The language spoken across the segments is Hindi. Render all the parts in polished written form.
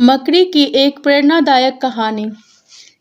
मकड़ी की एक प्रेरणादायक कहानी।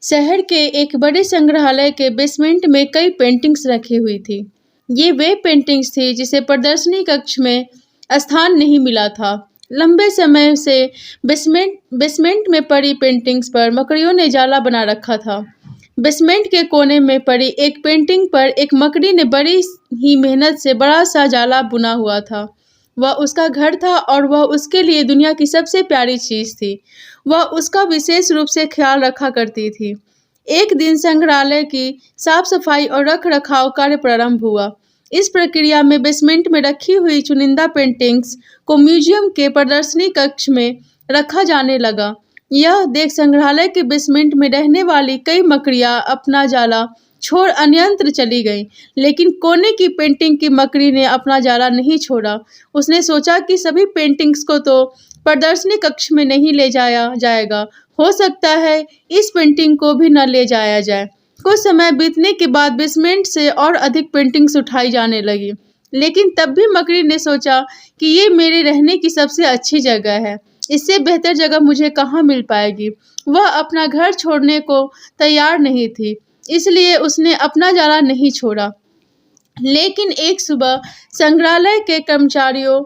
शहर के एक बड़े संग्रहालय के बेसमेंट में कई पेंटिंग्स रखी हुई थी। ये वे पेंटिंग्स थी जिसे प्रदर्शनी कक्ष में स्थान नहीं मिला था। लंबे समय से बेसमेंट बेसमेंट में पड़ी पेंटिंग्स पर मकड़ियों ने जाला बना रखा था। बेसमेंट के कोने में पड़ी एक पेंटिंग पर एक मकड़ी ने बड़ी ही मेहनत से बड़ा सा जाला बुना हुआ था। वह उसका घर था और वह उसके लिए दुनिया की सबसे प्यारी चीज़ थी। वह उसका विशेष रूप से ख्याल रखा करती थी। एक दिन संग्रहालय की साफ-सफाई और रख-रखाव कार्य प्रारंभ हुआ। इस प्रक्रिया में बेसमेंट में रखी हुई चुनिंदा पेंटिंग्स को म्यूजियम के प्रदर्शनी कक्ष में रखा जाने लगा। यह देख संग्रहालय के बेसमेंट में रहने वाली कई मकड़ियाँ अपना जाला छोड़ अन्यत्र चली गईं, लेकिन कोने की पेंटिंग की मकड़ी ने अपना जाला नहीं छोड़ा। उसने सोचा कि सभी पेंटिंग्स को तो प्रदर्शनी कक्ष में नहीं ले जाया जाएगा, हो सकता है इस पेंटिंग को भी न ले जाया जाए। कुछ समय बीतने के बाद बेसमेंट से और अधिक पेंटिंग्स उठाई जाने लगी, लेकिन तब भी मकड़ी ने सोचा कि ये मेरे रहने की सबसे अच्छी जगह है। इससे बेहतर जगह मुझे कहाँ मिल पाएगी। वह अपना घर छोड़ने को तैयार नहीं थी, इसलिए उसने अपना जाला नहीं छोड़ा। लेकिन एक सुबह संग्रहालय के कर्मचारियों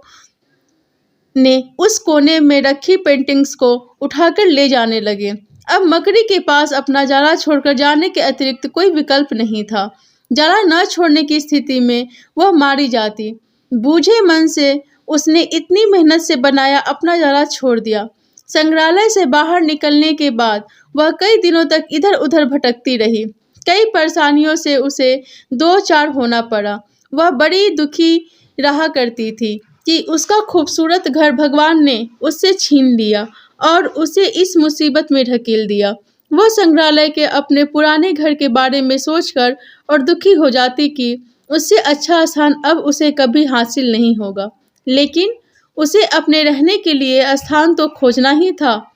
ने उस कोने में रखी पेंटिंग्स को उठाकर ले जाने लगे। अब मकड़ी के पास अपना जाला छोड़कर जाने के अतिरिक्त कोई विकल्प नहीं था। जाला न छोड़ने की स्थिति में वह मारी जाती। बूझे मन से उसने इतनी मेहनत से बनाया अपना जाला छोड़ दिया। संग्रहालय से बाहर निकलने के बाद वह कई दिनों तक इधर-उधर भटकती रही। कई परेशानियों से उसे दो-चार होना पड़ा। वह बड़ी दुखी रहा करती थी कि उसका खूबसूरत घर भगवान ने उससे छीन लिया और उसे इस मुसीबत में ढकेल दिया। वह संग्रहालय के अपने पुराने घर के बारे में सोचकर और दुखी हो जाती कि उससे अच्छा स्थान अब उसे कभी हासिल नहीं होगा। लेकिन उसे अपने रहने के लिए स्थान तो खोजना ही था,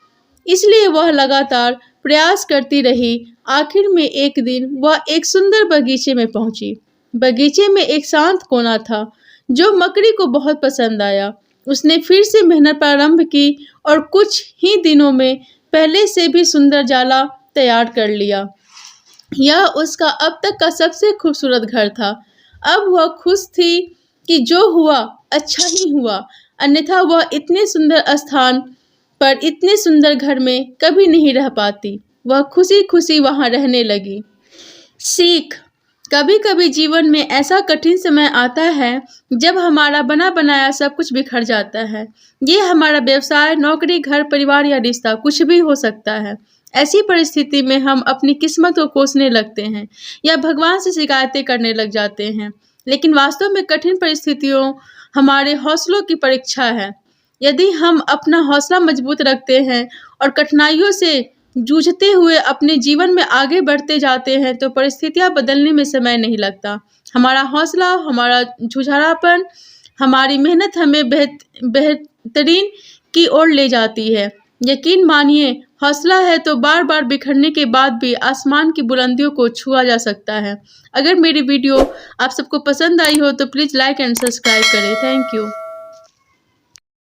इसलिए वह लगातार प्रयास करती रही। आखिर में एक दिन वह एक सुंदर बगीचे में पहुंची। बगीचे में एक शांत कोना था, जो मकड़ी को बहुत पसंद आया। उसने फिर से मेहनत प्रारंभ की और कुछ ही दिनों में पहले से भी सुंदर जाला तैयार कर लिया। यह उसका अब तक का सबसे खूबसूरत घर था। अब वह खुश थी कि जो हुआ अच्छा ही हुआ, अन्यथा वह इतने सुंदर स्थान पर इतने सुंदर घर में कभी नहीं रह पाती। वह खुशी-खुशी वहाँ रहने लगी। सीख: कभी-कभी जीवन में ऐसा कठिन समय आता है जब हमारा बना-बनाया सब कुछ बिखर जाता है। ये हमारा व्यवसाय, नौकरी, घर, परिवार या रिश्ता कुछ भी हो सकता है। ऐसी परिस्थिति में हम अपनी किस्मत को कोसने लगते हैं या भगवान से शिकायतें करने लग जाते हैं। लेकिन वास्तव में कठिन परिस्थितियों हमारे हौसलों की परीक्षा है। यदि हम अपना हौसला मजबूत रखते हैं और कठिनाइयों से जूझते हुए अपने जीवन में आगे बढ़ते जाते हैं, तो परिस्थितियां बदलने में समय नहीं लगता। हमारा हौसला, हमारा जुझारूपन, हमारी मेहनत हमें बेहतरीन की ओर ले जाती है। यकीन मानिए, हौसला है तो बार-बार बिखरने के बाद भी आसमान की बुलंदियों को छुआ जा सकता है। अगर मेरी वीडियो आप सबको पसंद आई हो तो प्लीज़ लाइक एंड सब्सक्राइब करें। Thank you.